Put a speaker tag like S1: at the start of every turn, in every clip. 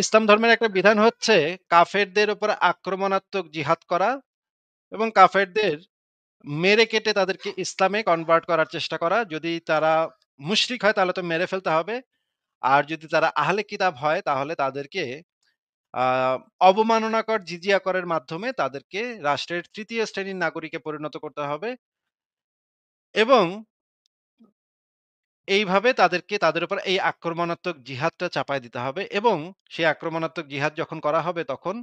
S1: ইসলাম ধর্মের একটা বিধান হচ্ছে কাফেরদের উপর আক্রমণাত্মক জিহাদ করা এবং কাফেরদের মেরে কেটে তাদেরকে ইসলামে কনভার্ট করার চেষ্টা করা। যদি তারা মুশরিক হয় তাহলে তো মেরে ফেলতে হবে। আর যদি তারা আহলে কিতাব হয় তাহলে তাদেরকে আ অবমাননাকর জিজিয়া করের মাধ্যমে তাদেরকে রাষ্ট্রের ৩য় শ্রেণীর নাগরিকে পরিণত করতে হবে এবং এইভাবে তাদেরকে তাদের উপর এই আক্রমণাত্মক জিহাদটা চাপায় দিতে হবে এবং সেই আক্রমণাত্মক জিহাদ যখন করা হবে তখন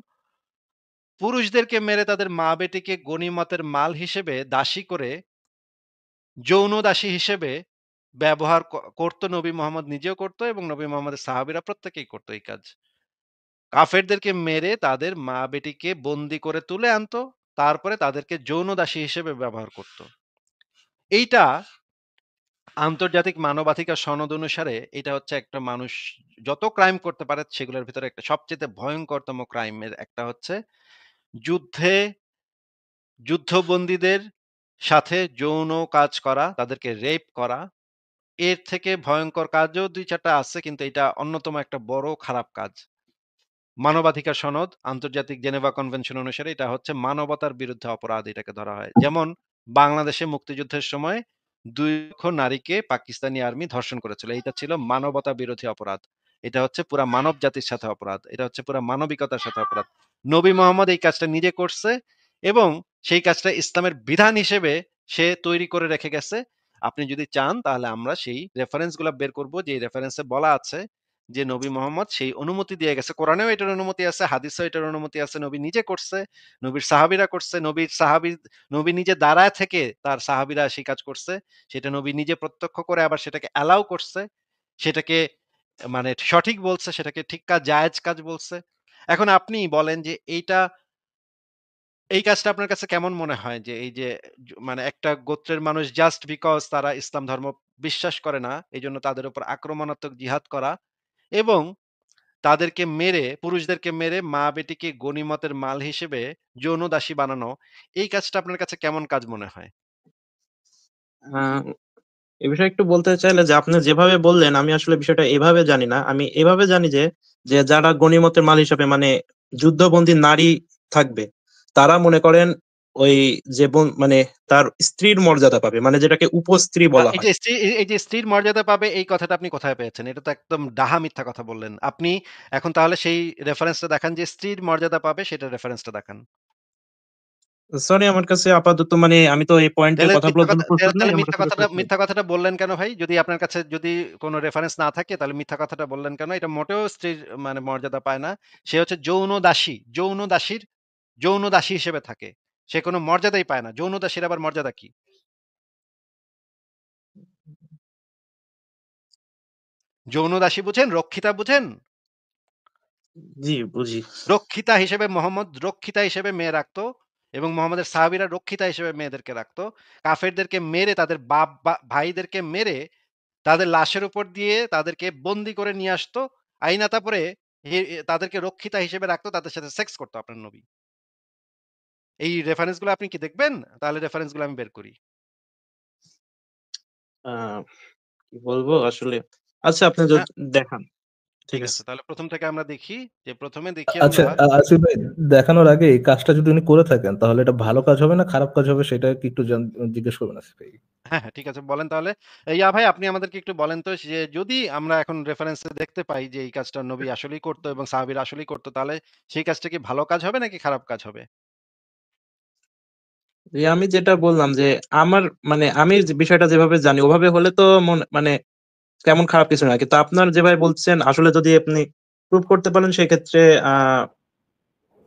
S1: পুরুষদেরকে মেরে তাদের মা-বেটিকে গনিমতের মাল হিসেবে দাসী করে যৌন দাসী হিসেবে ব্যবহার করত নবী মোহাম্মদ নিজেও করত এবং নবী মোহাম্মদের সাহাবীরা প্রত্যেকেই করত এই কাজ। কাফেরদেরকে মেরে তাদের মা-বেটিকে বন্দী করে তুলে আনতো। তারপরে তাদেরকে যৌন দাসী হিসেবে ব্যবহার করত। এইটা আন্তর্জাতিক মানবাধিকার সনদ অনুসারে এটা হচ্ছে একটা মানুষ যত ক্রাইম করতে পারে সেগুলোর ভিতরে একটা সবচেয়ে ভয়ংকরতম ক্রাইমের একটা হচ্ছে যুদ্ধে যুদ্ধবন্দীদের সাথে যৌন কাজ করা, তাদেরকে রেপ করা। এর থেকে ভয়ংকর কাজও ২-৪ টা আছে কিন্তু এটা অন্যতম একটা বড় খারাপ কাজ। মানবাধিকার সনদ, আন্তর্জাতিক জেনেভা কনভেনশন অনুসারে এটা হচ্ছে মানবতার বিরুদ্ধে অপরাধ এটাকে ধরা হয়। যেমন বাংলাদেশে মুক্তিযুদ্ধের সময় ২ লক্ষ নারীকে পাকিস্তানি আর্মি ধর্ষণ করেছিল। এইটা ছিল মানবতা বিরোধী অপরাধ। এটা হচ্ছে পুরা মানব জাতির সাথে অপরাধ। এটা হচ্ছে পুরা মানবিকতার সাথে অপরাধ। নবী মোহাম্মদ এই কাজটা নিজে করছে এবং সেই কাজটা ইসলামের বিধান হিসেবে সে তৈরি করে রেখে গেছে। আপনি যদি চান তাহলে আমরা সেই রেফারেন্স গুলা বের করব যে রেফারেন্সে বলা আছে যে নবী মোহাম্মদ সেই অনুমতি দিয়ে গেছে। কোরআনেও এটার অনুমতি আছে, হাদিসেও এটার অনুমতি আছে। নবী নিজে করছে, নবীর সাহাবীরা করছে, নবী নিজে দাঁড়ায় থেকে তার সাহাবীরা সেই কাজ করছে। সেটা নবী নিজে প্রত্যক্ষ করে আবার সেটাকে অ্যালাও করছে। সেটাকে মানে সঠিক বলছে, সেটাকে ঠিক কাজ, জায়েজ কাজ বলছে। এখন আপনি বলেন যে এই কাজটা আপনার কাছে কেমন মনে হয়? যে এই যে মানে একটা গোত্রের মানুষ জাস্ট বিকজ তারা ইসলাম ধর্ম বিশ্বাস করে না, এজন্য তাদের উপর আক্রমণাত্মক জিহাদ করা এবং তাদেরকে মেরে, পুরুষদেরকে মেরে মা-বেটিকে গনিমতের মাল হিসেবে যৌন দাসী বানানো, এই কাজটা আপনার কাছে কেমন কাজ মনে হয়?
S2: আ এ বিষয়ে একটু বলতে চাইলে যে আপনি যেভাবে বললেন আমি আসলে বিষয়টা এভাবে জানি না। আমি এভাবে জানি যে যারা গনিমতের মাল হিসাবে মানে যুদ্ধবন্দী নারী থাকবে, তারা মনে করেন ওই যে মানে তার স্ত্রীর মর্যাদা পাবে। মানে যেটাকে উপস্ত্রী বলা
S1: এই
S2: হয়।
S1: যে এই যে স্ত্রীর মর্যাদা পাবে এই কথাটা আপনি কোথায় পেয়েছেন? এটা তো একদম ডাহা মিথ্যা কথা বললেন। আপনি এখন তাহলে সেই রেফারেন্সটা দেখান যে স্ত্রীর মর্যাদা পাবে সেটার রেফারেন্সটা দেখান।
S2: সরি আমার কাছে আপাতত মানে আমি তো এই পয়েন্টে কথা বলার জন্য প্রস্তুত নাই।
S1: তাহলে
S2: আমার আসলে প্রশ্ন
S1: মিথ্যা কথাটা বললেন কেন ভাই? যদি আপনার কাছে যদি কোন রেফারেন্স না থাকে তাহলে মিথ্যা কথাটা বললেন কেন? এটা মোটেও স্ত্রীর মানে মর্যাদা পায় না। সে হচ্ছে যৌন দাসী। যৌন দাসী হিসেবে থাকে। সে কোন মর্যাদাই পায় না। যৌন দাসীর আবার মর্যাদা কি? যৌন দাসী বুঝেন? রক্ষিতা বুঝেন?
S2: জি, বুঝি।
S1: রক্ষিতা হিসেবে মেয়ে রাখতো এবং মোহাম্মদের সাহাবীরা রক্ষিতা হিসেবে মেয়েদেরকে রাখতো। কাফেরদেরকে মেরে তাদের বাপ ভাইদেরকে মেরে তাদের লাশের উপর দিয়ে তাদেরকে বন্দী করে নিয়ে আসতো। আইনাতা পরে তাদেরকে রক্ষিতা হিসেবে রাখতো, তাদের সাথে সেক্স করতো আপনার নবী। এই রেফারেন্স গুলো আপনি কি দেখবেন? তাহলে রেফারেন্স গুলো আমি বের করি।
S2: আ কি বলবো আসলে? আচ্ছা আপনি
S1: হ্যাঁ,
S2: দেখান। ঠিক
S1: ঠিক
S2: আছে।
S1: আছে। তাহলে ১ম থেকে আমরা দেখি যে ১ম এ দেখি
S3: আচ্ছা,
S1: আমরা
S3: আসিফ ভাই, দেখানোর আগে এই কাজটা যদি উনি করে থাকেন তাহলে এটা ভালো কাজ হবে না খারাপ কাজ হবে সেটা কি একটু জিজ্ঞেস করবেন আসিফ ভাই।
S1: হ্যাঁ, হ্যাঁ, ঠিক আছে বলেন তাহলে। ইয়া ভাই আপনি আমাদেরকে একটু বলেন তো যে যদি আমরা এখন রেফারেন্স এ দেখতে পাই যে এই কাজটা নবী আসলেই করতো এবং সাহাবীরা আসলেই করতো তাহলে সেই কাজটা কি ভালো কাজ হবে নাকি খারাপ কাজ হবে?
S2: আমি যেটা বললাম যে আমার মানে আমি যে বিষয়টা যেভাবে জানি ওভাবে হলে তো মানে তেমন খারাপ কিছু না। কিন্তু আপনার যেভাবে বলছেন আসলে যদি আপনি প্রুভ করতে পারেন সেক্ষেত্রে আ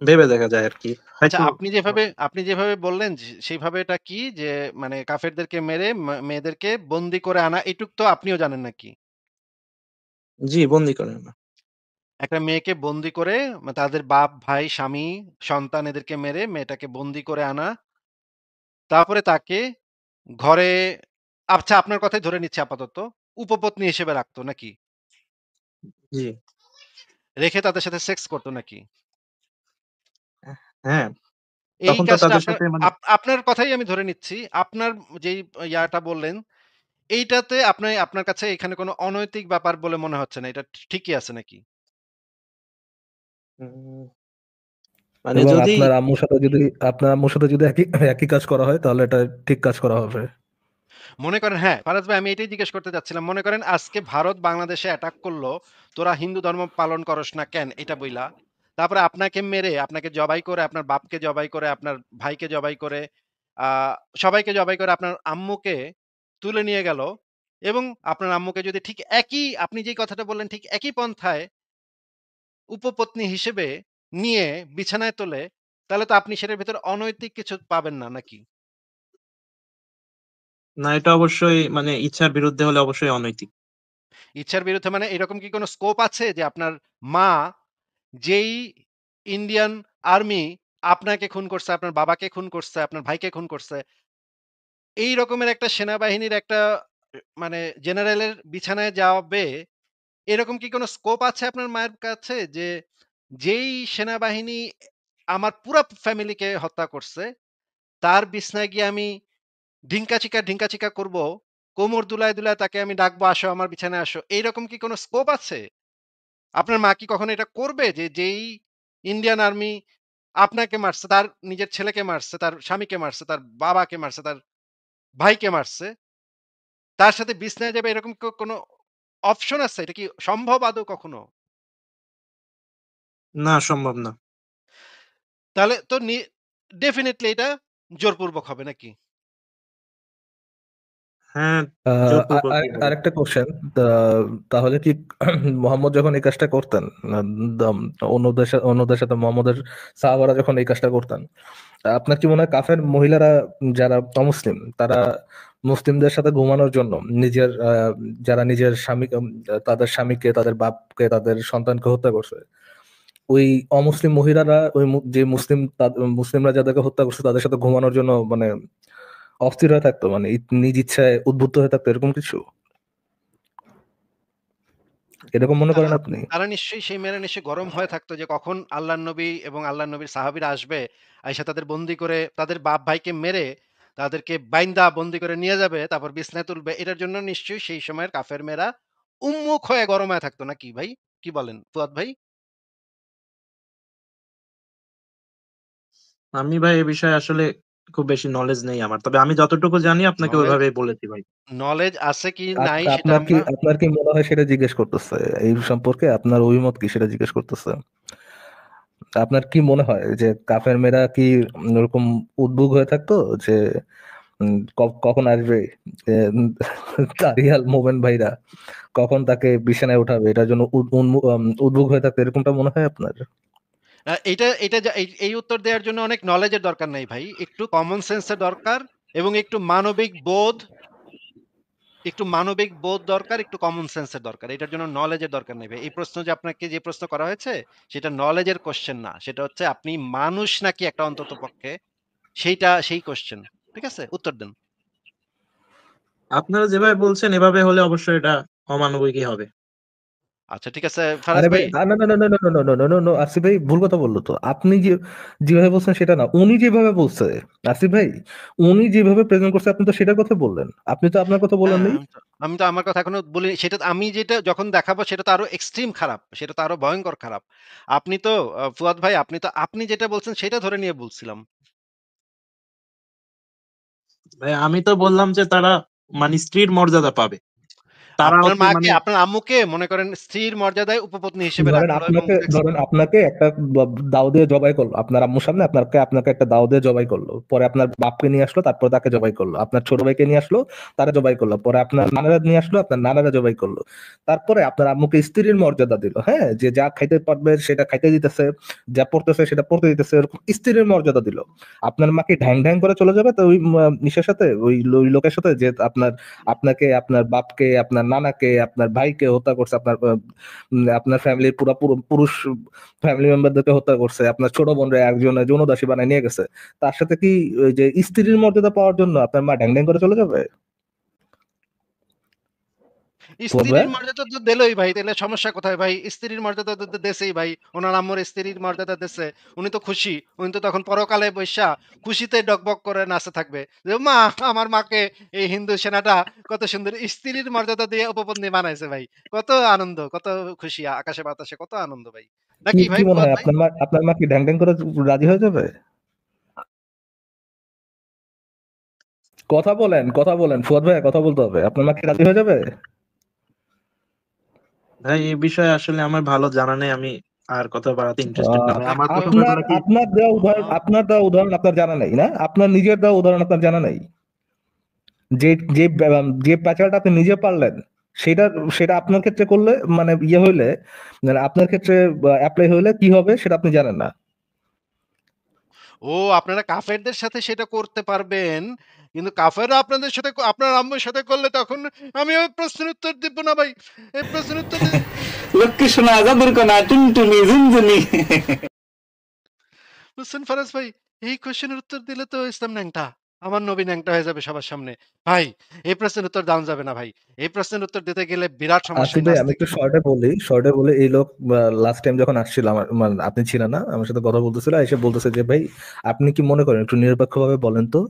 S2: ভেবে দেখা যায় আরকি।
S1: আচ্ছা
S2: হয়তো
S1: আপনি যেভাবে বললেন সেইভাবে এটা কি যে মানে কাফেরদেরকে মেরে মেয়েদেরকে বন্দী করে আনা এটুক তো আপনিও জানেন নাকি?
S2: জি, বন্দী করেন না।
S1: একটা মেয়েকে বন্দী করে তাদের বাপ, ভাই, স্বামী, সন্তান এদেরকে মেরে মেয়েটাকে বন্দী করে আনা। তারপরে তাকে ঘরে আচ্ছা আপনার কথাই ধরে নিচ্ছি আপাতত। উপপত্নী হিসেবে রাখতো নাকি?
S2: জি।
S1: রেখে তাদের সাথে সেক্স করত নাকি?
S2: হ্যাঁ,
S1: এই
S2: তখন তো
S1: কাজটা
S2: তাদের সাথে মানে
S1: আপনার কথাই আমি ধরে নিচ্ছি। আপনার যেই ইয়াটা বললেন, এইটাতে আপনার কাছে এখানে কোনো অনৈতিক ব্যাপার বলে মনে হচ্ছে না। এটা ঠিকই আছে নাকি?
S2: উম, মানে
S3: এবং
S2: যদি
S3: আপনার আম্মুর সাথে যদি একই একই কাজ করা হয় তাহলে এটা ঠিক কাজ করা হবে।
S1: মনে করেন হ্যাঁ, ফারাজ ভাই আমি এটাই জিজ্ঞেস করতে চাচ্ছিলাম। মনে করেন আজকে ভারত বাংলাদেশে অ্যাটাক করলো, তোরা হিন্দু ধর্ম পালন করস না কেন? এটা বইলা। তারপরে আপনাকে মেরে, আপনাকে জবাই করে, আপনার বাপকে জবাই করে, আপনার ভাইকে জবাই করে, আ সবাইকে জবাই করে আপনার আম্মুকে তুলে নিয়ে গেল এবং আপনার আম্মুকে যদি ঠিক একই আপনি যেই কথাটা বললেন ঠিক একই পন্থায় উপপত্নী হিসেবে নিয়ে বিছানায় তোলে, তাহলে তো আপনি সেটার ভেতরে অনৈতিক কিছু পাবেন না নাকি?
S2: না, এটা অবশ্যই মানে ইচ্ছার বিরুদ্ধে হলে অবশ্যই অনৈতিক।
S1: ইচ্ছার বিরুদ্ধে মানে এরকম কি কোনো স্কোপ আছে যে আপনার মা যেই ইন্ডিয়ান আর্মি আপনাকে খুন করছে, আপনার বাবাকে খুন করছে, আপনার ভাইকে খুন করছে, এই রকমের একটা সেনাবাহিনীর একটা মানে জেনারেলের বিছানায় যাবে, এরকম কি কোনো স্কোপ আছে আপনার মায়ের কাছে? যে যেই সেনাবাহিনী আমার পুরা ফ্যামিলিকে হত্যা করছে, তার বিছনায় গিয়ে আমি ঢিঙ্কা চিকা করব, কোমর দুলায়, দুলায় তাকে আমি ডাকবো, "আসো আমার বিছানায় আসো।" এইরকম কি কোনো স্কোপ আছে? আপনার মা কি কখনো এটা করবে? যে যেই ইন্ডিয়ান আর্মি আপনাকে মারছে, তার নিজের ছেলেকে মারছে, তার স্বামীকে মারছে, তার বাবাকে মারছে, তার ভাইকে মারছে, তার সাথে বিছনায় যাবে এরকম কোনো অপশন আছে? এটা কি সম্ভব আদৌ কখনো?
S2: না, সম্ভব না।
S1: তাহলে তো ডেফিনিটলি এটা জোরপূর্বক হবে নাকি?
S2: হ্যাঁ,
S3: আহ,
S2: জোরপূর্বকই হবে।
S3: আরেকটা কোশ্চেন, তাহলে কি মোহাম্মদ যখন এই কাজটা করতেন, দম, অন্যদের সাথে মোহাম্মদের সাহাবারা যখন এই কাজটা করতেন, আপনার কি মনে হয় কাফের মহিলারা যারা অমুসলিম তারা মুসলিমদের সাথে ঘুমানোর জন্য যারা নিজের স্বামী, তাদের স্বামীকে, তাদের বাপকে, তাদের সন্তানকে হত্যা করছে, ওই অমুসলিম মহিলারা যে মুসলিমরা যাদেরকে হত্যা করছে তাদের সাথে ঘুমানোর জন্য মানে অস্থির হয়ে থাকতো, মানে নিজ ইচ্ছায় উদ্বুদ্ধ হয়ে থাকতো, এরকম কিছু এরকম মনে
S1: তারা
S3: করেন আপনি?
S1: তারা নিশ্চয়ই সেই মেয়েরা নিশ্চয়ই গরম হয়ে থাকতো যে কখন আল্লাহর নবী এবং আল্লাহর নবীর সাহাবীরা আসবে, আইসা তাদের বন্দি করে তাদের বাপ ভাইকে মেরে তাদেরকে বাইন্দা বন্দি করে নিয়ে যাবে, তারপর বিছনায় তুলবে। এটার জন্য নিশ্চয়ই সেই সময়ের কাফের মেয়েরা উন্মুখ হয়ে গরম হয়ে থাকতো নাকি ভাই? কি বলেন ফুয়াদ ভাই?
S2: আমি ভাই এ বিষয়ে আসলে খুব বেশি নলেজ নেই আমার। তবে আমি যতটুকু জানি আপনাকে
S1: নলেজ
S2: ওইভাবেই বলেছি ভাই।
S1: নলেজ আছে কি নাই সেটা
S3: আপনার কি
S1: আমরা
S3: আপনার কি মনে হয় সেটা জিজ্ঞেস করতেছে? এই সম্পর্কে আপনার অভিমত কি সেটা জিজ্ঞেস করতেছে? আপনার কি মনে হয় যে কাফের মেয়েরা কি ওরকম উদ্বুদ্ধ হয়ে থাকতো যে কখন আসবে, উম, তারিয়াল মোমেন ভাইরা কখন তাকে বিছানায় উঠাবে, এটার জন্য উদ্বুদ্ধ হয়ে থাকতো, এরকমটা মনে হয় আপনার?
S1: এইটা এইটা যা এই উত্তর দেওয়ার জন্য অনেক নলেজের দরকার নাই ভাই। একটু কমন সেন্স এর দরকার এবং একটু মানবিক বোধ দরকার, একটু কমন সেন্স এর দরকার। এটার জন্য নলেজের দরকার নেই ভাই। এই প্রশ্ন যে আপনাকে যে প্রশ্ন করা হয়েছে, সেটা নলেজের কোয়েশ্চেন না। সেটা হচ্ছে আপনি মানুষ নাকি একটা অন্ততপক্ষে সেই কোয়েশ্চেন। ঠিক আছে? উত্তর দেন।
S2: আপনারা যেভাবে বলছেন এভাবে হলে অবশ্যই এটা অমানবিকই হবে।
S1: আচ্ছা ঠিক আছে ফারাজ
S3: আরে ভাই,
S1: ভাই।
S3: না না না না না না না না না না না, আসিফ ভাই ভুল কথা বললো তো। আপনি যেভাবে বলছেন সেটা না, উনি যেভাবে বলছে, আসিফ ভাই, উনি যেভাবে প্রেজেন্ট করছে আপনি তো সেটার কথা বললেন, আপনি তো আপনার কথা বলেন
S1: হ্যাঁ,
S3: নাই।
S1: আমি তো আমার কথা এখনো বলিনি। সেটা আমি যেটা যখন দেখাবো সেটা তো আরো এক্সট্রিম খারাপ। সেটা তো আরো ভয়ংকর খারাপ। আপনি তো ফুয়াদ ভাই আপনি যেটা বলছেন সেটা ধরে নিয়ে বলছিলাম।
S2: ভাই আমি তো বললাম যে তারা মানে স্ত্রীর মর্যাদা পাবে। তারা
S1: আপনার
S2: হচ্ছে
S1: মাকে,
S2: মানে
S1: আপনার আম্মুকে মনে করেন স্ত্রীর মর্যাদায় উপপত্নী হিসেবে রাখলো এবং
S3: ধরেন আপনাকে একটা দাও দিয়ে জবাই করলো আপনার আম্মুর সামনে, আপনাকে আপনাকে একটা দাও দিয়ে জবাই করলো, পরে আপনার বাপকে নিয়ে আসলো, তারপর তাকে জবাই করলো, আপনার ছোট ভাইকে নিয়ে আসলো, তারা জবাই করলো, পরে আপনার নানারা নিয়ে আসলো, আপনার নানারা জবাই করলো, তারপরে আপনার আম্মুকে স্ত্রীর মর্যাদা দিল, হ্যাঁ, যে যা খাইতে পারবে সেটা খাইতে দিতেছে, যা পড়তেছে সেটা পড়তে দিতেছে, এরকম স্ত্রীর মর্যাদা দিল। আপনার মাকে ঢ্যাং ঢ্যাং করে চলে যাবে তো ওই নিশের সাথে, ওই লোকের সাথে যে আপনাকে, আপনার বাপকে, আপনার নানাকে, আপনার ভাইকে হত্যা করছে, আপনার ফ্যামিলির পুরো পুরুষ ফ্যামিলি মেম্বারদেরকে হত্যা করছে, আপনার ছোট বোনরা একজনের যৌনদাসী বানায় নিয়ে গেছে, তার সাথে কি ওই যে স্ত্রীর মর্যাদা পাওয়ার জন্য আপনার মা ড্যাং ড্যাং করে চলে যাবে? ফুয়াদ ভাই
S1: স্ত্রীর মর্যাদা তো দিলোই ভাই, তাহলে সমস্যা কোথায় ভাই? স্ত্রীর মর্যাদা তো দেছেই ভাই। ওনার আম্মুর স্ত্রীর মর্যাদা দেছে। উনি তো খুশি। উনি তো তখন পরকালে বইসা খুশিতে ডগবগ করে নাচতে থাকবে। যে মা, আমার মাকে এই হিন্দু সেনাটা কত সুন্দর স্ত্রীর মর্যাদা দিয়ে উপপত্নী বানাইছে ভাই। কত আনন্দ, কত খুশি আকাশে বাতাসে কত আনন্দ ভাই।
S3: কি
S1: নাকি
S3: কি
S1: ভাই
S3: মনে
S1: ফুয়াদ
S3: হয়
S1: ভাই?
S3: আপনার মা কি ঢ্যাং ঢ্যাং করে রাজি হয়ে যাবে? কথা বলেন ফুয়াদ ভাই, কথা বলতে হবে। আপনার মা কি রাজি হয়ে যাবে?
S2: ভাই এই বিষয়ে আসলে আমার ভালো জানা নেই, আমি আর কথা বাড়াতে ইন্টারেস্টেড না ভাই। আমার
S1: দেখো
S2: প্রথম কথা
S3: আপনার
S2: হলো কি,
S3: আপনার দেওয়া উদাহরণ আপনার জানা নেই না? আপনার নিজের দেওয়া উদাহরণ আপনার জানা নেই? যে যে যে প্যাচারটা আপনি নিজে পারলেন, সেটা সেটা আপনার ক্ষেত্রে করলে মানে ইয়ে হইলে, মানে আপনার ক্ষেত্রে অ্যাপ্লাই হইলে কি হবে সেটা আপনি জানেন না।
S1: ও, আপনারা কাফেরদের সাথে সেটা করতে পারবেন। কিন্তু কাফেররা আপনাদের সাথে আপনার আম্মুর সাথে করলে তখন আমি ওই প্রশ্নের উত্তর দিব না ভাই। এই প্রশ্নের উত্তর
S4: লক্ষ্মী সোনা জাদুর কোনা টুনটুনি ঝুনঝুনি।
S1: বুঝছেন ফারাজ ভাই? এই কোশ্চেনের উত্তর দিলে তো ইসলাম ন্যাংটা। আমার নবী ন্যাংটা হয়ে যাবে সবার সামনে। ভাই, এই প্রশ্নের উত্তর দেওয়া যাবে না ভাই। এই প্রশ্নের উত্তর দিতে গেলে বিরাট সমস্যা
S3: আসিফ
S1: এই
S3: ভাই,
S1: নাচ
S3: আমি
S1: থেকে।
S3: একটু শর্টে বলি এই লোক লাস্ট টাইম যখন আসছিল আমার মানে আপনি ছিলেন না, আমার সাথে কথা বলতেছিল, এসে বলতেছে যে ভাই আপনি কি মনে করেন, একটু নিরপেক্ষভাবে বলেন তো,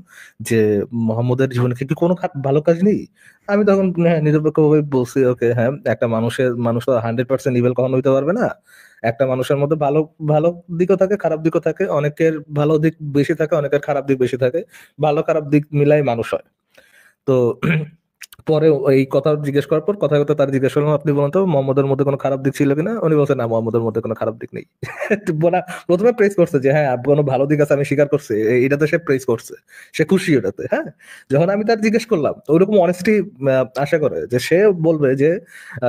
S3: যে মোহাম্মদের জীবনে কি কোনো ভালো কাজ নেই? আমি তখন হ্যাঁ নিরপেক্ষভাবে বলছি, ওকে হ্যাঁ, একটা মানুষ তো 100% ইভেল কখনো হইতে পারবে না। একটা মানুষের মধ্যে ভালো ভালো দিকও থাকে, খারাপ দিকও থাকে, অনেকের ভালো দিক বেশি থাকে, অনেকের খারাপ দিক বেশি থাকে, ভালো খারাপ দিক মিলাই মানুষ হয়। তো পরে এই কথা জিজ্ঞেস করার পর কথা কথা তার জিজ্ঞেস করলাম, আপনি বলুন তো মোহাম্মদের মধ্যে কোনো খারাপ দিক ছিল কিনা? উনি বলছে না, মোহাম্মদের মধ্যে কোনো খারাপ দিক নেই। তো বলা প্রথমে প্রেস করছে যে হ্যাঁ কোনো ভালো দিক আছে, আমি স্বীকার করছি, এটাতে সে প্রেস করছে, সে খুশি ওটাতে। হ্যাঁ, যখন আমি তার জিজ্ঞেস করলাম ওইরকম অনেস্টি আশা করে যে সে বলবে যে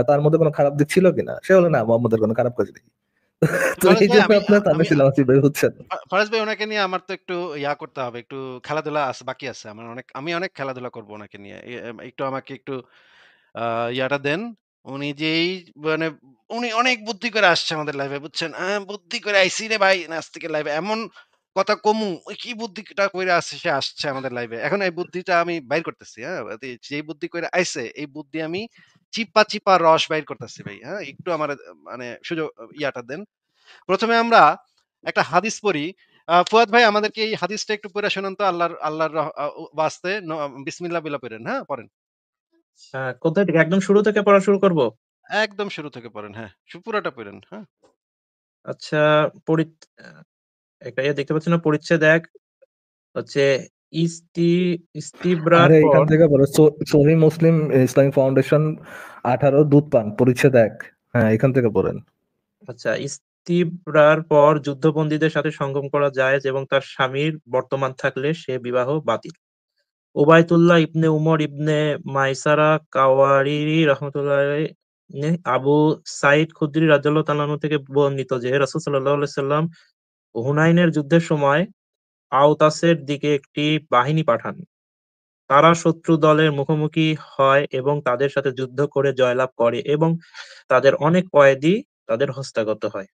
S3: তার মধ্যে কোনো খারাপ দিক ছিল কিনা, সে বলে না, মোহাম্মদের কোনো খারাপ কাজ নেই। তো
S1: ফারাজ
S3: এই
S1: ভাই,
S3: জন্য
S1: আমি
S3: আপনার
S1: আমি
S3: টানতেছিলাম আসিফ ভাই, বুঝছেন?
S1: ফারাজ ভাই, ওনাকে নিয়ে আমার তো একটু ইয়া করতে হবে। একটু খেলাধুলা আছে, বাকি আছে। আমি অনেক খেলাধুলা করব ওনাকে নিয়ে। একটু আমাকে একটু ইয়াটা দেন। উনি যেই মানে উনি অনেক বুদ্ধি করে আসছে আমাদের লাইভে, বুঝছেন? বুদ্ধি করে আইছি রে ভাই নাস্তিকের লাইভে। এমন কথা কমু, ওই কি বুদ্ধিটা কইরা আসছে, সে আসছে আমাদের লাইভে। এখন এই বুদ্ধিটা আমি বাইর করতেছি, হ্যাঁ? যেই বুদ্ধি কইরা আইছে, এই বুদ্ধি আমি চিপা, চিপা রস বাইর করতেছি ভাই, হ্যাঁ? একটু আমারে মানে সুযোগ ইয়াটা দেন। ১ম এ আমরা একটা হাদিস পড়ি। ফুয়াদ ভাই, আমাদেরকে এই হাদিসটা একটু পড়ে শোনান তো আল্লাহর ওয়াস্তে। বিসমিল্লাহ বইলা পড়েন, হ্যাঁ? পড়েন।
S2: কোথায় থেকে একদম শুরু থেকে পড়া শুরু করব?
S1: একদম শুরু থেকে পড়েন, হ্যাঁ। পুরাটা পড়েন, হ্যাঁ?
S2: আচ্ছা, পরি একটা ইয়ে দেখতে পাচ্ছি না, পরিচ্ছেদ ১ হচ্ছে ইস্তি ইস্তিবরার
S3: আরে এখান
S2: পর।
S3: থেকে বলো, সহিহ মুসলিম ইসলামিক ফাউন্ডেশন 18 দুধ পান পরিচ্ছেদ 1। হ্যাঁ, এখান থেকে পড়েন।
S2: আচ্ছা, ইস্তিবরার পর যুদ্ধবন্দীদের সাথে সঙ্গম করা জায়েজ এবং তার স্বামীর বর্তমান থাকলে সে বিবাহ বাতিল। উবাইদুল্লাহ ইবনে উমর ইবনে মাইসারা কাওয়ারিরি রহমতুল্লাহ আবু সাইদ খুদরি রাদিয়াল্লাহু তাআলা আনহু থেকে বর্ণিত যে রাসূল সাল্লাল্লাহু আলাইহি সাল্লাম হুনাইনের যুদ্ধের সময় আওতাসের দিকে একটি বাহিনী পাঠান। তারা শত্রু দলের মুখোমুখি হয় এবং তাদের সাথে যুদ্ধ করে জয়লাভ করে এবং তাদের অনেক কয়েদি তাদের হস্তগত হয়।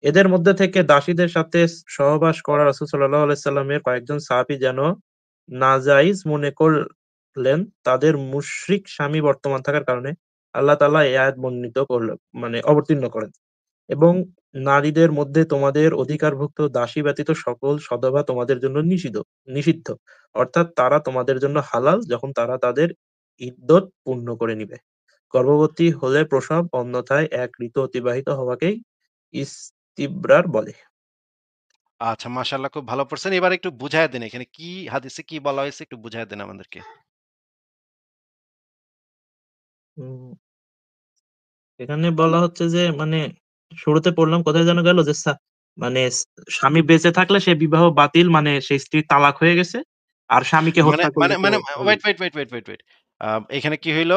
S2: এদের মধ্যে থেকে দাসীদের সাথে সহবাস করা রাসূল সাল্লাল্লাহু আলাইহি সাল্লামের কয়েকজন সাহাবী যেন নাজাইজ মনে করলেন, তাদের মুশরিক স্বামী বর্তমান থাকার কারণে আল্লাহ তাআলা এই আয়াত অবতীর্ণ করেন এবং নারীদের মধ্যে তোমাদের অধিকারভুক্ত দাসী ব্যতীত সকল সধবা তোমাদের জন্য নিষিদ্ধ। অর্থাৎ তারা তোমাদের জন্য হালাল যখন তারা তাদের ইদ্যত পূর্ণ করে নিবে। গর্ভবতী হলে প্রসব, অন্যথায় এক ঋতু অতিবাহিত হওয়াকেই ইস্তিবরার বলে।
S1: আচ্ছা, মাশাআল্লাহ, খুব ভালো পড়ছেন। এবার একটু বুঝায় দেন এখানে কি হাদিসে কি বলা হয়েছে, একটু বুঝায় দেন আমাদেরকে।
S2: উম, এখানে বলা হচ্ছে যে শুরুতে পড়লাম কোথায় যেন গেল যে মানে স্বামী বেঁচে থাকলে সে বিবাহ বাতিল, মানে সেই স্ত্রী তালাক হয়ে গেছে, আর স্বামীকে
S1: মানে
S2: হত্যা করলে
S1: মানে
S2: তো
S1: মানে
S2: হলোই।
S1: ওয়েট। এখানে কি হইল?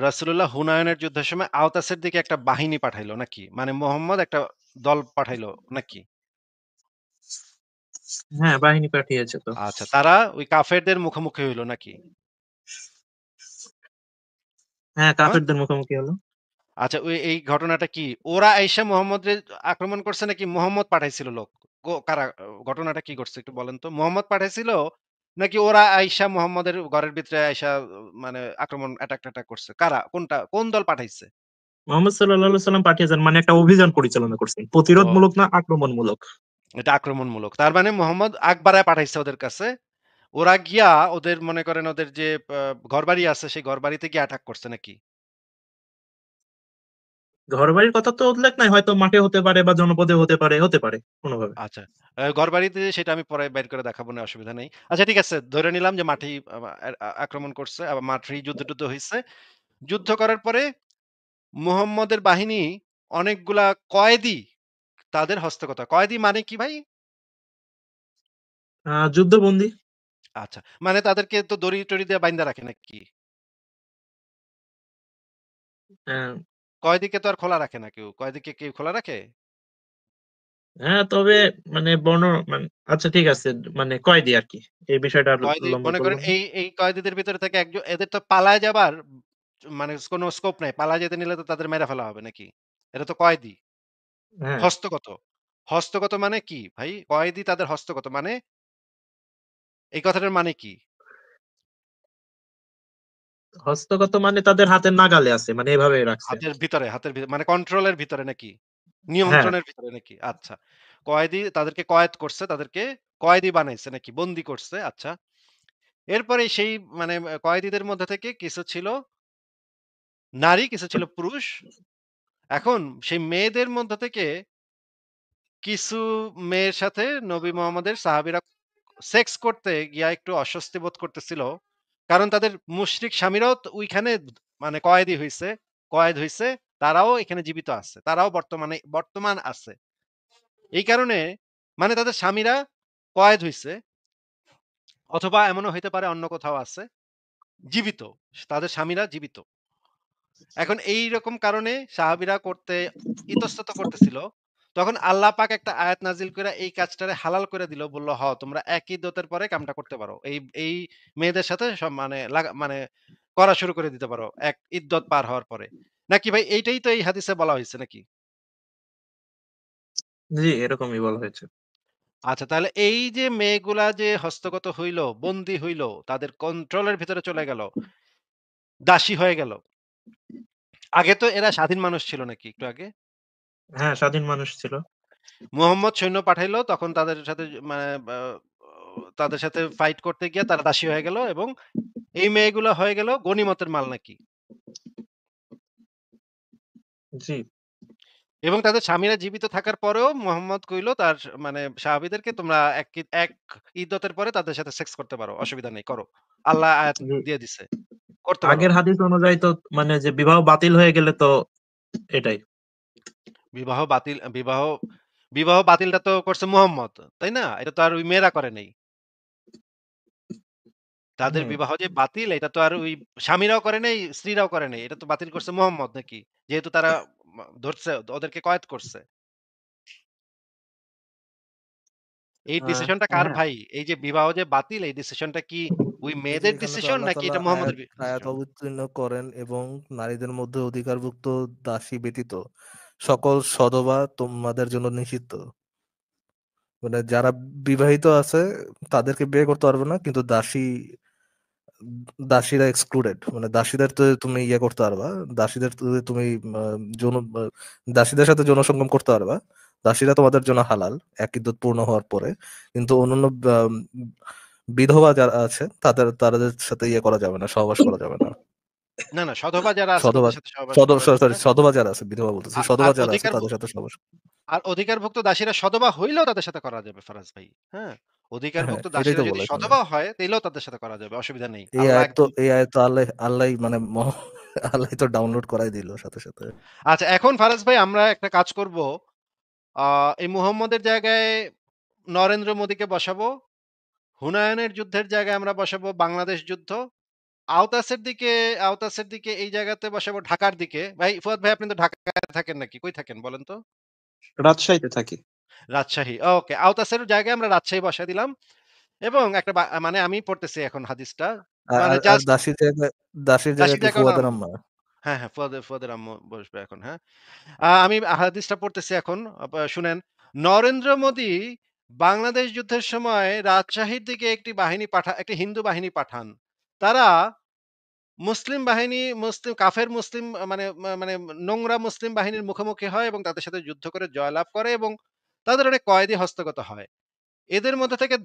S1: রাসূলুল্লাহ হুনায়নের যুদ্ধের সময় আওতাসের দিকে একটা বাহিনী পাঠাইলো নাকি? মানে মুহাম্মদ একটা দল পাঠাইলো নাকি?
S2: হ্যাঁ, বাহিনী পাঠিয়েছে তো।
S1: আচ্ছা, তারা ওই কাফেরদের মুখোমুখি হইল নাকি?
S2: হ্যাঁ,
S1: হ্যাঁ?
S2: কাফেরদের মুখোমুখি হলো।
S1: আচ্ছা, এই ঘটনাটা কি ওরা আইসা মুহাম্মদরে আক্রমণ করছে নাকি মুহাম্মদ পাঠাইছিল লোক? কারা ঘটনাটা কি ঘটছে একটু বলেন তো? মুহাম্মদ পাঠাইছিল নাকি ওরা আইসা মুহাম্মদের ঘরের ভিতরে আইসা মানে আক্রমণ অ্যাটাক করছে? কারা? কোনটা? কোন দল পাঠাইছে?
S2: মোহাম্মদ সাল্লাল্লাহু আলাইহি সাল্লাম পাঠিয়েছেন মানে একটা অভিযান পরিচালনা করছেন।
S1: ও
S2: প্রতিরোধমূলক না আক্রমণমূলক।
S1: এটা আক্রমণমূলক। তার মানে মুহাম্মদ আগ বাড়ায় পাঠাইছে ওদের কাছে। ওরা গিয়া ওদের মনে করেন ওদের যে ঘরবাড়ি আছে সেই ঘরবাড়িতে গিয়ে অ্যাটাক করছে নাকি?
S2: ঘরবাড়ির কথা তো উল্লেখ নাই। হয়তো মাঠে হতে পারে বা জনপদে হতে পারে কোনোভাবে।
S1: আচ্ছা। ঘরবাড়িতে সেটা আমি পরে বের করে দেখাবো না, অসুবিধা নেই। আচ্ছা ঠিক আছে। ধরে নিলাম যে মাঠেই আক্রমণ করছে। মাঠেই যুদ্ধ-টুদ্ধ হইছে। যুদ্ধ করার পরে মুহাম্মদের বাহিনী অনেকগুলা কয়েদি তাদের হস্তগত। কয়েদি মানে কি ভাই?
S2: যুদ্ধবন্দী।
S1: আচ্ছা। মানে তাদেরকে তো দড়ি-টড়ি দিয়ে বাইন্ধা রাখে নাকি?
S2: হ্যাঁ,
S1: কয়েদিকে তো আর খোলা রাখে না কেউ। কয়েদিকে কেউ খোলা রাখে?
S2: হ্যাঁ, তবে মানে আচ্ছা ঠিক আছে। মানে কয়েদি আরকি। এই বিষয়টা আর
S1: কয়েদি
S2: লম্বা
S1: মনে
S2: করব
S1: করেন
S2: না।
S1: এই কয়েদিদের ভিতরে থেকে একজন এদের তো পালায় যাবার মানে কোনো স্কোপ নাই। পালায় যেতে নিলে তো তাদের মেরে ফেলা হবে নাকি? এটা তো কয়েদি।
S2: হ্যাঁ,
S1: হস্তগত। হস্তগত মানে কি ভাই? কয়েদি তাদের হস্তগত মানে এই কথাটার মানে কি?
S2: হস্তগত মানে তাদের হাতের নাগালে আছে। মানে এভাবে রাখছে।
S1: হাতের ভিতরে মানে কন্ট্রোলের ভিতরে নাকি?
S2: হ্যাঁ,
S1: নিয়ন্ত্রণের ভিতরে নাকি? আচ্ছা। কয়েদি তাদেরকে কয়েদ করছে, তাদেরকে কয়েদি বানাইছে নাকি? বন্দী করছে। আচ্ছা। এরপরে সেই মানে কয়েদিদের মধ্যে থেকে কিছু ছিল নারী, কিছু ছিল পুরুষ। এখন সেই মেয়েদের মধ্য থেকে কিছু মেয়ের সাথে নবী মোহাম্মদের সাহাবীরা সেক্স করতে গিয়া একটু অস্বস্তি বোধ করতেছিল। কারণ তাদের মুশরিক স্বামীরাও তো ওইখানে মানে কয়েদ হইছে। তারাও এখানে জীবিত আছে। তারাও বর্তমান আছে। এই কারণে মানে তাদের স্বামীরা কয়েদ হইছে অথবা এমনও হইতে পারে অন্য কোথাও আছে জীবিত। তাদের স্বামীরা জীবিত। এখন এইরকম কারণে সাহাবীরা করতে ইতস্তত করতেছিল। তখন আল্লাহ পাক একটা আয়াত নাজিল কইরা এই কাজটারে হালাল করে দিল। বলল, "হ তোমরা এক ইদ্দতের পরে কামটা করতে পারো। এই মেয়েদের সাথে মানে মানে করা শুরু করে দিতে পারো। এক ইদ্দত পার হওয়ার পরে।" নাকি ভাই এইটাই তো এই হাদিসে বলা হইছে নাকি?
S2: জি এরকমই বলা হয়েছে।
S1: আচ্ছা তাহলে এই যে মেয়েগুলা যে হস্তগত হইল, বন্দী হইল, তাদের কন্ট্রোলের ভিতরে চলে গেল, দাসী হয়ে গেল। আগে তো এরা স্বাধীন মানুষ ছিল নাকি একটু আগে?
S2: হ্যাঁ, স্বাধীন মানুষ ছিল।
S1: মুহাম্মদ সৈন্য পাঠাইলো তখন তাদের সাথে মানে তাদের সাথে ফাইট করতে গিয়ে তারা দাসী হয়ে গেল এবং এই মেয়েগুলো হয়ে গেল গনিমতের মাল নাকি?
S2: জি,
S1: এবং তাদের স্বামীরা জীবিত থাকার পরেও মুহাম্মদ কইল তার মানে সাহাবীদেরকে তোমরা এক ইদ্দতের পরে তাদের সাথে সেক্স করতে পারো। অসুবিধা নেই করো। আল্লাহ আয়াত
S2: জি।
S1: দিয়ে দিছে। করতে পারো।
S2: আগের হাদিস অনুযায়ী তো মানে যে বিবাহ বাতিল হয়ে গেলে তো এটাই।
S1: বিবাহ বাতিল বিবাহ বাতিলটা তো করছে মুহাম্মদ। তাই না? এটা তো আর ওই মেয়েরা করে নাই। তাদের
S2: হুম।
S1: বিবাহ যে বাতিল এটা তো আর ওই স্বামীরাও করে নাই, স্ত্রীরাও করে নাই। এটা তো বাতিল করছে মুহাম্মদ নাকি? যেহেতু তারা ধরছে ওদেরকে কয়েদ করছে। এই ডিসিশনটা কার
S2: হ্যাঁ।
S1: ভাই? এই যে বিবাহ যে বাতিল এই ডিসিশনটা কি ওই
S3: এই যে
S1: মেয়েদের
S3: এখানে তো
S1: ডিসিশন
S3: আল্লাহ
S1: নাকি
S3: তাআলা
S1: এটা
S3: আয়াত
S1: মুহাম্মদের
S3: আয়াত
S1: ডিসিশন?
S3: অবতীর্ণ করেন এবং নারীদের মধ্যে অধিকারভুক্ত দাসী ব্যতীত সকল সধবা তোমাদের জন্য নিষিদ্ধ। মানে যারা বিবাহিত আছে তাদেরকে বিয়ে করতে পারবে না, কিন্তু দাসীরা এক্সক্লুডেড। মানে দাসীদের তো তুমি ইয়ে করতে পারবা, দাসীদের তো তুমি যৌন দাসীদের সাথে যৌন সঙ্গম করতে পারবা। দাসীরা তোমাদের জন্য হালাল এক ইদ্দত পূর্ণ হওয়ার পরে, কিন্তু অন্যান্য আহ, বিধবা যারা আছে তাদের সাথে ইয়ে করা যাবে না, সহবাস করা যাবে না।
S1: না, না সধবা যারা আছে
S3: সধবা
S1: তাদের সাথে সহবাস করা যাবে।
S3: সধবা যারা আছে, বিধবা বলতেছি,
S1: আর
S3: সধবা যারা আছে তাদের সাথে সহবাস।
S1: অধিকারভুক্ত দাসীরা সধবা হইলেও তাদের সাথে করা যাবে ফারাজ ভাই। হ্যাঁ?
S3: হ্যাঁ,
S1: অধিকারভুক্ত
S3: এটাই
S1: দাসীরা
S3: তো
S1: যদি
S3: বলে এখানে।
S1: সধবা হয় তাইলেও তাদের সাথে করা যাবে। অসুবিধা নেই। আল্লাহ একদম
S3: এই আয়াত তো আল্লাহ মানে আল্লাহ তো ডাউনলোড করাই দিল সাথে সাথে।
S1: আচ্ছা এখন ফারাজ ভাই আমরা একটা কাজ করব। এই মুহাম্মদের জায়গায় নরেন্দ্র মোদীকে বসাবো। হুনায়নের যুদ্ধের জায়গায় আমরা বসাবো বাংলাদেশ যুদ্ধ। আওতাসের দিকে এই জায়গাতে বসাবো ঢাকার দিকে। ভাই ফুয়াদ ভাই আপনি তো ঢাকায় থাকেন নাকি? কই থাকেন বলেন তো?
S2: রাজশাহীতে থাকি।
S1: রাজশাহী। ওকে। আওতাসের জায়গায় আমরা রাজশাহী বসায় দিলাম এবং একটা মানে আমি পড়তেছি এখন হাদিসটা।
S3: আর
S1: মানে
S3: আর আর
S1: জাস্ট
S3: দাসীর জায়গায়
S1: দাসীর
S3: কি
S1: জায়গায় ওনার
S3: ফুয়াদের
S1: আম্মু।
S3: আম্মা?
S1: হ্যাঁ, হ্যাঁ, ফুয়াদের আম্মু বসবে এখন, হ্যাঁ? আমি হাদিসটা পড়তেছি এখন। শুনেন। নরেন্দ্র মোদী বাংলাদেশ যুদ্ধের সময় রাজশাহীর দিকে একটি হিন্দু বাহিনী পাঠান। তারা কাফের মুসলিম মানে নোংরা মুসলিম বাহিনীর মুখোমুখি হয় এবং তাদের সাথে যুদ্ধ করে জয়লাভ করে এবং তাদের অনেক কয়েদি হস্তগত হয়। এদের মধ্যে থেকে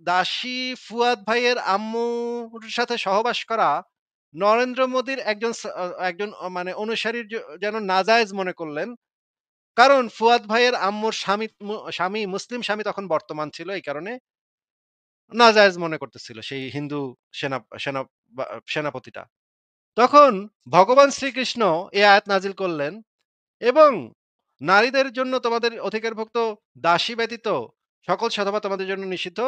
S1: দাসী ফুয়াদ ভাইয়ের আম্মুর সাথে সহবাস করা নরেন্দ্র মোদীর একজন মানে অনুসারীর যেন নাজায়েজ মনে করলেন। কারণ ফুয়াদ ভাইয়ের আম্মুর মুসলিম স্বামী তখন বর্তমান ছিল। এই কারণে নাজায়েজ মনে করতেছিল সেই হিন্দু সেনা সেনা বা সেনাপতিটা। তখন ভগবান শ্রীকৃষ্ণ এই আয়াত নাজিল করলেন এবং নারীদের জন্য তোমাদের অধিকারভুক্ত দাসী ব্যতীত সকল সধবা তোমাদের জন্য নিষিদ্ধ।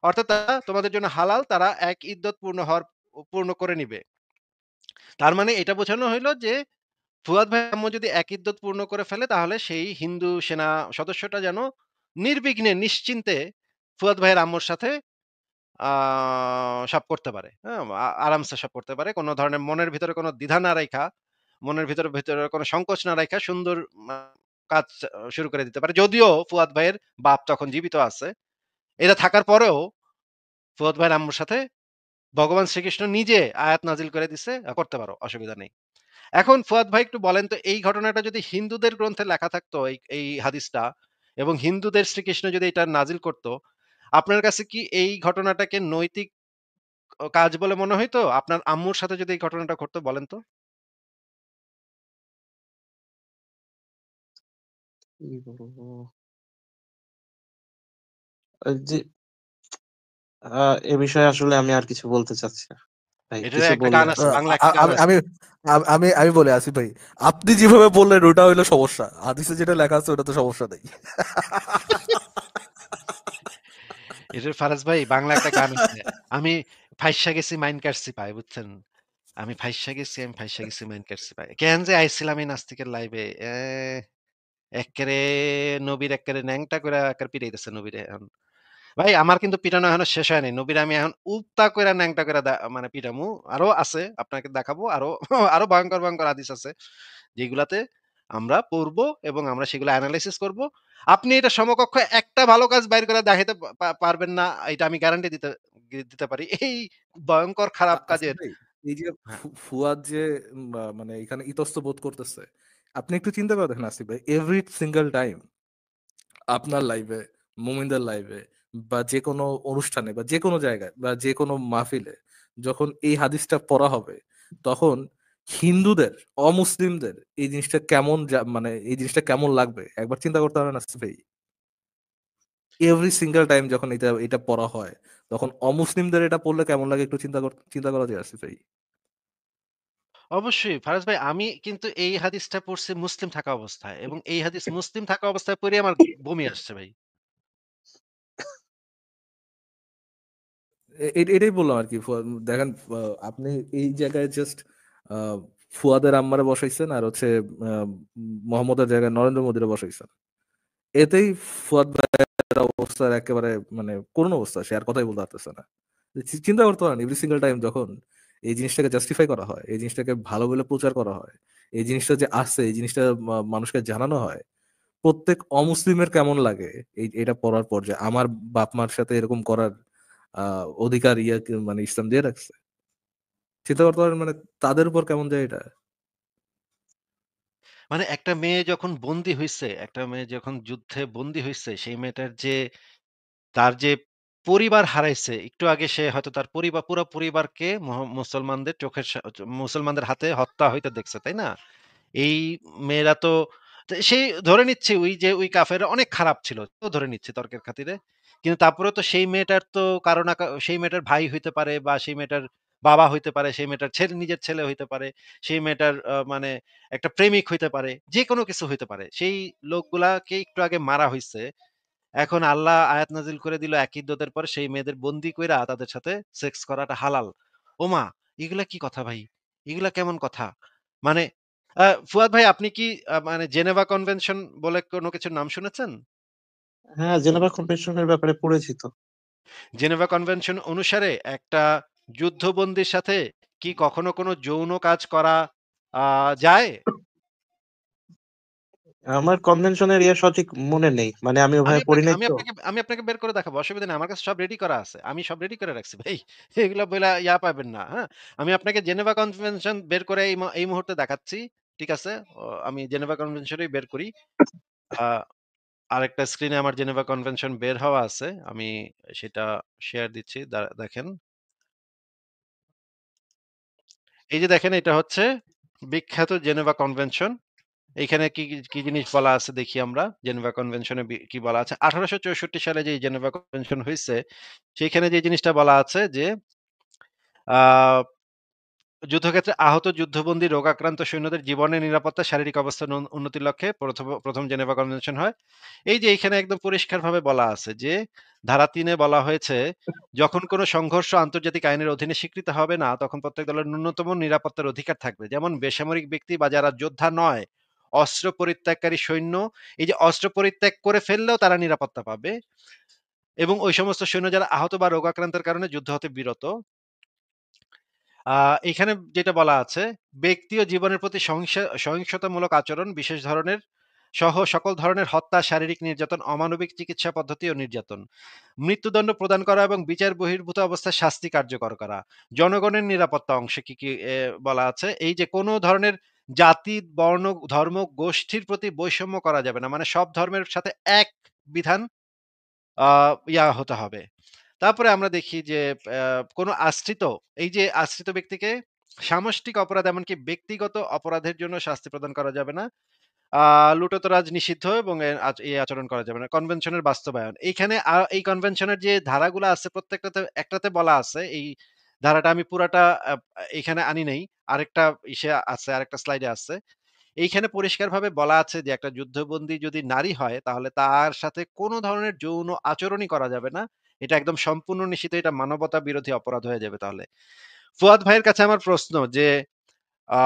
S1: অর্থাৎ তারা তোমাদের জন্য হালাল, তারা এক ইদ্যত পূর্ণ করে নিবে। তার মানে এটা বোঝানো হইল যে ফুয়াদ ভাই আম্মু যদি এক ইদ্যত পূর্ণ করে ফেলে তাহলে সেই হিন্দু সেনা সদস্যটা যেন নির্বিঘ্নে নিশ্চিন্তে ফুয়াদ ভাইয়ের আম্মুর সাথে সব করতে পারে। হ্যাঁ? আরামসে সব করতে পারে। কোন ধরনের মনের ভিতরে কোন দ্বিধা না রাইখা, মনের ভিতরে কোন সংকোচ না রাইখা সুন্দর মা কাজ শুরু করে দিতে পারে। যদিও ফুয়াদ ভাইয়ের বাপ তখন জীবিত আছে। এটা থাকার পরেও ফুয়াদ ভাইয়ের আম্মুর সাথে ভগবান শ্রীকৃষ্ণ নিজে আয়াত নাজিল করে দিছে, করতে পারো, অসুবিধা নেই। এখন ফুয়াদ ভাই একটু বলেন তো এই ঘটনাটা যদি হিন্দুদের গ্রন্থে লেখা থাকতো এই হাদিসটা এবং হিন্দুদের শ্রীকৃষ্ণ যদি এটা নাজিল করত, আপনার কাছে কি এই ঘটনাটাকে নৈতিক কাজ বলে মনে হইতো? আপনার আম্মুর সাথে যদি এই ঘটনাটা ঘটতো বলেন তো?
S2: কি বলবো? জি, এ বিষয়ে আসলে আমি আর কিছু বলতে চাচ্ছি না। ভাই
S1: এটার
S2: কিছু
S1: একটা গান
S2: বললেন
S1: আছে,
S2: আপনি।
S1: বাংলা একটা গান
S3: আমি
S1: আছে।
S3: আমি আমি আমি বলে আসি ভাই, আপনি যেভাবে বললেন ওটা হইলো সমস্যা, হাদিসে যেটা লেখা আছে ওটা তো সমস্যা নেই।
S1: এটার ফারাজ ভাই বাংলা একটা গান আছে। আমি ফাইসা গেছি মাইন কাটছি পায়, বুঝছেন? আমি ফাইসা গেছি মাইন কাটছি পায়। কেন যে আইছিলাম এই নাস্তিকের লাইভে। এক্কেরে নবীর এক্কেরে ন্যাংটা কইরা এক্কেরে পিটাইতেছে নবীরে এখন। ভাই আমার কিন্তু পিটানো এখনো শেষ হয় নাই। নবীরে আমি এখন উত্তা কইরা ন্যাংটা কইরা মানে পিটামু। আরো আছে, আপনাকে দেখাবো। আরো আরো ভয়ংকর হাদিস আছে। যেগুলাতে আমরা পড়বো এবং আমরা সেগুলো এনালাইসিস করব। আপনি এটা সমকক্ষ একটা ভালো কাজ বাইর করে দেখাইতে পারবেন না। এটা আমি গ্যারান্টি দিতে পারি। এই ভয়ংকর খারাপ
S3: আসিফ
S1: কাজের।
S3: ভাই, এই যে
S1: হ্যাঁ,
S3: ফুয়াদ যে মানে এখানে ইতস্ত বোধ করতেছে, আপনি একটু চিন্তা করে দেখেন আসিফ ভাই, এভরি সিঙ্গেল টাইম আপনার লাইভে, মুমিনদের লাইভে বা যে কোনো অনুষ্ঠানে বা যে কোনো জায়গায় বা যে কোনো মাহফিলে যখন এই হাদিসটা পড়া হবে, তখন হিন্দুদের, অমুসলিমদের এই জিনিসটা কেমন মানে এই জিনিসটা কেমন লাগবে একবার চিন্তা করতে হবে না আসিফ ভাই? এভরি সিঙ্গেল টাইম যখন এটা এটা পড়া হয়, তখন অমুসলিমদের এটা পড়লে কেমন লাগে একটু চিন্তা করা যায় আসিফ ভাই?
S1: অবশ্যই ফারাজ ভাই আমি কিন্তু এই হাদিসটা পড়ছি মুসলিম থাকা অবস্থায় এবং এই হাদিস মুসলিম থাকা অবস্থায় পড়ে আমার বমি আসছে ভাই।
S3: এটাই বললাম আর কি। দেখেন, আপনি এই জায়গায় জাস্ট ফুয়াদের আম্মারে বসাইছেন আর হচ্ছে আহ, মোহাম্মদের জায়গায় নরেন্দ্র মোদীরে বসাইছেন। এতেই ফুয়াদ ভাইয়ের অবস্থার একেবারে মানে করুণ অবস্থা, সে আর কথাই বলতে পারতেছে না। চিন্তা করতে পারেন, এভরি সিঙ্গেল টাইম যখন এই জিনিসটাকে জাস্টিফাই করা হয়, এই জিনিসটাকে ভালো বলে প্রচার করা হয়, এই জিনিসটা যে আসছে, এই জিনিসটা মানুষকে জানানো হয়, প্রত্যেক অমুসলিমের কেমন লাগে এটা পড়ার পর যে আমার বাপ মার সাথে এরকম করার অধিকার মানে ইসলাম দিয়ে রাখছে। চিন্তা করতে পারেন মানে তাদের উপর কেমন যায় এটা।
S1: মানে একটা মেয়ে যখন যুদ্ধে বন্দী হইছে সেই মেয়েটার যে তার যে পরিবার হারাইছে, একটু আগে সে হয়তো তার পুরো পরিবারকে মুসলমানদের হাতে হত্যা হইতে দেখছে, তাই না? এই মেয়েরা তো সেই ধরে নিচ্ছে ওই কাফেররা অনেক খারাপ ছিল। তো ধরে নিচ্ছে তর্কের খাতিরে। কিন্তু তারপরেও তো সেই মেয়েটার তো সেই মেয়েটার ভাই হইতে পারে বা সেই মেয়েটার বাবা হইতে পারে, সেই মেয়েটার নিজের ছেলে হইতে পারে, সেই মেয়েটার মানে একটা প্রেমিক হইতে পারে। যেকোনো কিছু হইতে পারে। সেই লোকগুলাকে একটু আগে মারা হইছে। এখন আল্লাহ আয়াত নাজিল করে দিল এক ইদ্যতের পর সেই মেয়েদের বন্দি কইরা তাদের সাথে সেক্স করাটা হালাল। ওমা! এগুলা কি কথা ভাই? এগুলা কেমন কথা? মানে ফুয়াদ ভাই আপনি কি মানে জেনেভা কনভেনশন বলে কোনো কিছুর নাম শুনেছেন?
S2: হ্যাঁ, জেনেভা কনভেনশনের ব্যাপারে পড়েছি তো।
S1: জেনেভা কনভেনশন অনুসারে একটা যুদ্ধবন্দীর সাথে কি কখনো কোনো যৌন কাজ করা যায়?
S2: আমার কনভেনশনের সঠিক মনে নেই, মানে আমি
S1: আমি
S2: ওভাবে পড়ি
S1: আপনাকে
S2: নাই
S1: আমি
S2: তো।
S1: আপনাকে আমি আপনাকে বের করে দেখাবো। অসুবিধা নেই। আমার কাছে সব রেডি করা আছে। আমি সব রেডি করে রাখছি ভাই। এগুলা বইলা পাবেন না। হ্যাঁ? আমি আপনাকে জেনেভা কনভেনশন বের করে এই মুহূর্তে দেখাচ্ছি। ঠিক আছে? আমি জেনেভা কনভেনশনই বের করি। আ আরেকটা স্ক্রিনে আমার জেনেভা কনভেনশন বের হওয়া আছে। আমি সেটা শেয়ার দিচ্ছি। দেখেন। এই যে দেখেন, এটা হচ্ছে বিখ্যাত জেনেভা কনভেনশন। এইখানে কি জিনিস বলা আছে দেখি আমরা। জেনেভা কনভেনশনে কি বলা আছে? ১৮৬৪ সালে যে জেনেভা কনভেনশন হইছে, সেইখানে যে জিনিসটা বলা আছে যে আ যুদ্ধক্ষেত্রে আহত যুদ্ধবন্দী রোগাক্রান্ত সৈন্যদের জীবনের নিরাপত্তা, শারীরিক অবস্থার উন্নতির লক্ষ্যে প্রথম জেনেভা কনভেনশন হয়। এই যে এখানে একদম পরিষ্কারভাবে বলা আছে যে ধারা ৩ এ বলা হয়েছে, যখন কোনো সংঘর্ষ আন্তর্জাতিক আইনের অধীনে স্বীকৃত হবে না, তখন প্রত্যেক দলের ন্যূনতম নিরাপত্তার অধিকার থাকবে। যেমন বেসামরিক ব্যক্তি বা যারা যোদ্ধা নয়, অস্ত্র পরিত্যাগকারী সৈন্য, এই যে অস্ত্র পরিত্যাগ করে ফেললেও তারা নিরাপত্তা পাবে, এবং ওই সমস্ত সৈন্য যারা আহত বা রোগাক্রান্তের কারণে যুদ্ধ হতে বিরত। এখানে যেটা বলা আছে, ব্যক্তি ও জীবনের প্রতি সহিংসতামূলক আচরণ, বিশেষ ধরনের সহ সকল ধরনের হত্যা, শারীরিক নির্যাতন, অমানবিক চিকিৎসা পদ্ধতি ও নির্যাতন, মৃত্যুদণ্ড প্রদান করা এবং বিচার বহির্ভূত অবস্থায় শাস্তি কার্যকর করা। জনগণের নিরাপত্তা অংশে কি বলা আছে? এই যে কোনো ধরনের জাতি, বর্ণ, ধর্ম, গোষ্ঠীর প্রতি বৈষম্য করা যাবে না। মানে সব ধর্মের সাথে এক বিধান আ হতে হবে। তারপরে আমরা দেখি যে কোনো আশ্রিত, এই যে আশ্রিত ব্যক্তিকে সামষ্টিক অপরাধ, এমনকি ব্যক্তিগত অপরাধের জন্য শাস্তি প্রদান করা যাবে না। আ লুটোতরাজ নিষিদ্ধ, এবং এই আচরণ করা যাবে না। কনভেনশনের বাস্তবায়ন। এইখানে এই কনভেনশনের যে ধারাগুলা আছে, প্রত্যেকটাতে একটাতে বলা আছে, এই ধারাটা আমি পুরাটা এখানে আনি নাই। আরেকটা আছে, আরেকটা স্লাইডে আছে। এইখানে পরিষ্কারভাবে বলা আছে যে একটা যুদ্ধবন্দী যদি নারী হয়, তাহলে তার সাথে কোনো ধরনের যৌন আচরণই করা যাবে না। এটা একদম সম্পূর্ণ নিষিদ্ধ। এটা মানবতা বিরোধী অপরাধ হয়ে যাবে তাহলে। ফুয়াদ ভাইয়ের কাছে আমার প্রশ্ন যে আ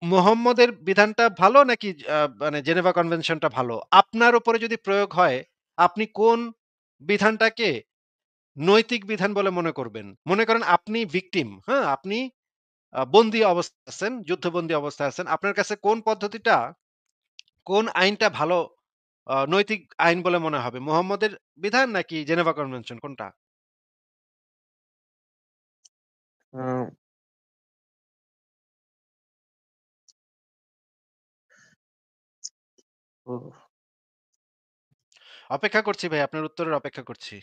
S1: মুহাম্মদের বিধানটা ভালো নাকি মানে জেনেভা কনভেনশনটা ভালো? আপনার উপরে যদি প্রয়োগ হয়, আপনি কোন বিধানটাকে নৈতিক বিধান বলে মনে করবেন? মনে করেন আপনি ভিকটিম, হ্যাঁ? আপনি বন্দী অবস্থায় আছেন, যুদ্ধবন্দী অবস্থায় আছেন। আপনার কাছে কোন পদ্ধতিটা, কোন আইনটা ভালো নৈতিক আইন বলে মনে হবে? মুহাম্মদের বিধান নাকি জেনেভা কনভেনশন, কোনটা?
S2: আহ, ও,
S1: অপেক্ষা করছি ভাই, আপনার উত্তরের অপেক্ষা করছি।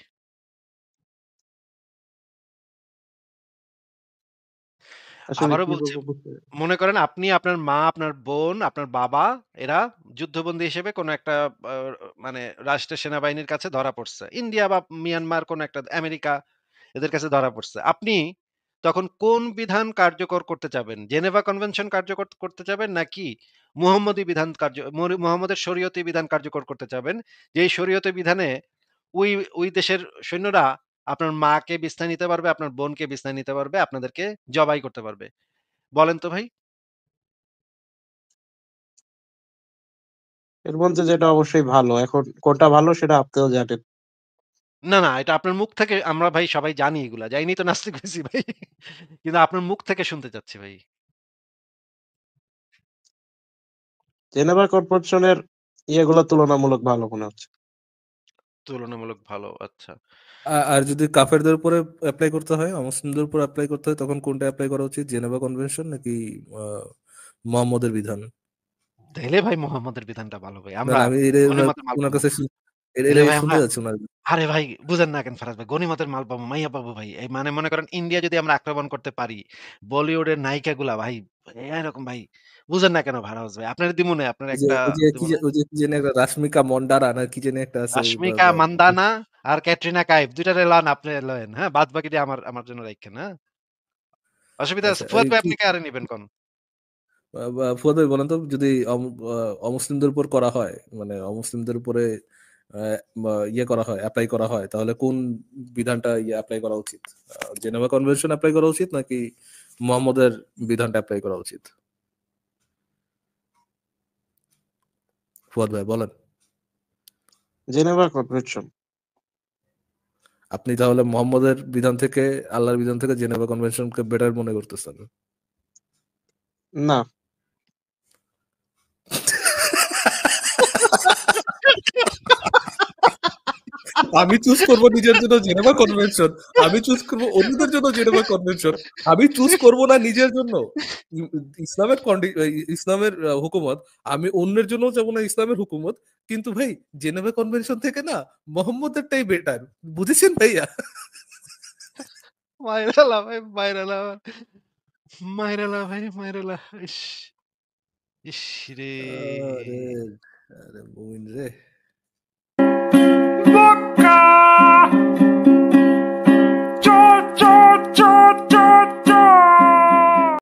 S2: আসলে
S1: আবারও
S2: কি
S1: বলছি,
S2: বলবো বুঝতে
S1: মনে করেন আপনি, আপনার মা, আপনার বোন, আপনার বাবা, এরা যুদ্ধবন্দী হিসেবে কোনো একটা আ মানে রাষ্ট্রের সেনাবাহিনীর কাছে ধরা পড়ছে। ইন্ডিয়া বা মিয়ানমার, কোনো একটা আমেরিকা, এদের কাছে ধরা পড়ছে। আপনি তখন কোন বিধান কার্যকর করতে চাবেন? জেনেভা কনভেনশন কার্যকর করতে চাবেন, নাকি মুহাম্মদী বিধান মুহাম্মদের শরীয়তি বিধান কার্যকর করতে চাবেন? যেই শরীয়তি বিধানে ওই ওই দেশের সৈন্যরা আপনার মাকে বিছনায় নিতে পারবে, আপনার বোনকে বিছনায় নিতে পারবে, আপনাদেরকে জবাই করতে পারবে। বলেন তো ভাই?
S2: এর মধ্যে যেটা অবশ্যই ভালো, এখন কোনটা ভালো সেটা আপনিও জানেন।
S1: না, না, এটা আপনার মুখ থেকে আমরা ভাই সবাই জানি এগুলা। যাইনি তো নাস্তিক হইছি ভাই। কিন্তু আপনার মুখ থেকে শুনতে চাচ্ছি ভাই।
S2: জেনেভা কনভেনশনের ইয়েগুলো তুলনামূলক ভালো মনে হচ্ছে।
S1: তুলনামূলক ভালো, আচ্ছা।
S3: আর যদি কাফেরদের উপরে অ্যাপ্লাই করতে হয়, অমুসলিমদের উপর অ্যাপ্লাই করতে হয়, তখন কোনটা অ্যাপ্লাই করা উচিত? জেনেভা কনভেনশন নাকি আহ, মুহাম্মদের বিধান?
S1: তাইলে ভাই মোহাম্মদের বিধানটা ভালো ভাই।
S3: না
S1: আমরা
S3: না, আমি
S1: গনিমতের মাল
S3: ওনার
S1: পাবো।
S3: কাছে
S1: তাইলে ভাই আমরা,
S3: শুনতে যাচ্ছি ওনার।
S1: আরে ভাই বুঝেন না কেন ফারাজ ভাই? গনিমতের মাল পাবো, মাইয়া পাবো ভাই। এই মানে মনে করেন ইন্ডিয়া যদি আমরা আক্রমণ করতে পারি, বলিউডের নায়িকাগুলা ভাই এরকম ভাই। বুঝেন না কেন ফারাজ ভাই? আপনার দিমুনে, আপনার একটা দিমুনে।
S3: কি জানি একটা রাশ্মিকা মন্ডারা না কি জানি একটা আছে
S1: রাশমিকা মান্দানা আর ক্যাটরিনা কাইফ, ২ টারে লন, আপনি লয়েন। হ্যাঁ? বাদ বাকি দিয়ে আমার আমার জন্য রাইখেন, হ্যাঁ? অসুবিধা আছে?
S3: আচ্ছা,
S1: ফুয়াদ
S3: এই
S1: ভাই
S3: কি
S1: আপনি কারে নিবেন কোন?
S3: ফুয়াদ ভাই বলেন তো, যদি অমুসলিমদের উপর করা হয়, মানে অমুসলিমদের উপরে ইয়ে করা হয়, অ্যাপ্লাই করা হয়, তাহলে কোন বিধানটা অ্যাপ্লাই করা উচিত? জেনেভা কনভেনশন অ্যাপ্লাই করা উচিত নাকি মুহাম্মদের বিধানটা অ্যাপ্লাই করা উচিত? ফুয়াদ ভাই বলেন।
S2: Geneva convention.
S3: আপনি তাহলে মুহাম্মদের বিধান থেকে, আল্লাহর বিধান থেকে জেনেভা কনভেনশনকে বেটার মনে করতেছেন?
S2: না,
S3: আমি চুজ করব নিজের জন্য জেনেভা কনভেনশন, আমি চুজ করব অন্যদের জন্য জেনেভা কনভেনশন, আমি চুজ করব না নিজের জন্য ইসলামের ইসলামের হুকুমত, আমি অন্যের জন্য যাব না ইসলামের হুকুমত। কিন্তু ভাই জেনেভা কনভেনশন থেকে না মোহাম্মদেরটাই বেটার, বুঝেছেন ভাইয়া?
S1: মাইরালা ভাই, মাইরালা, মাইরালা ভাই, মাইরালা। ইস, ইস রে।
S3: আরে আরে মুমিন রে।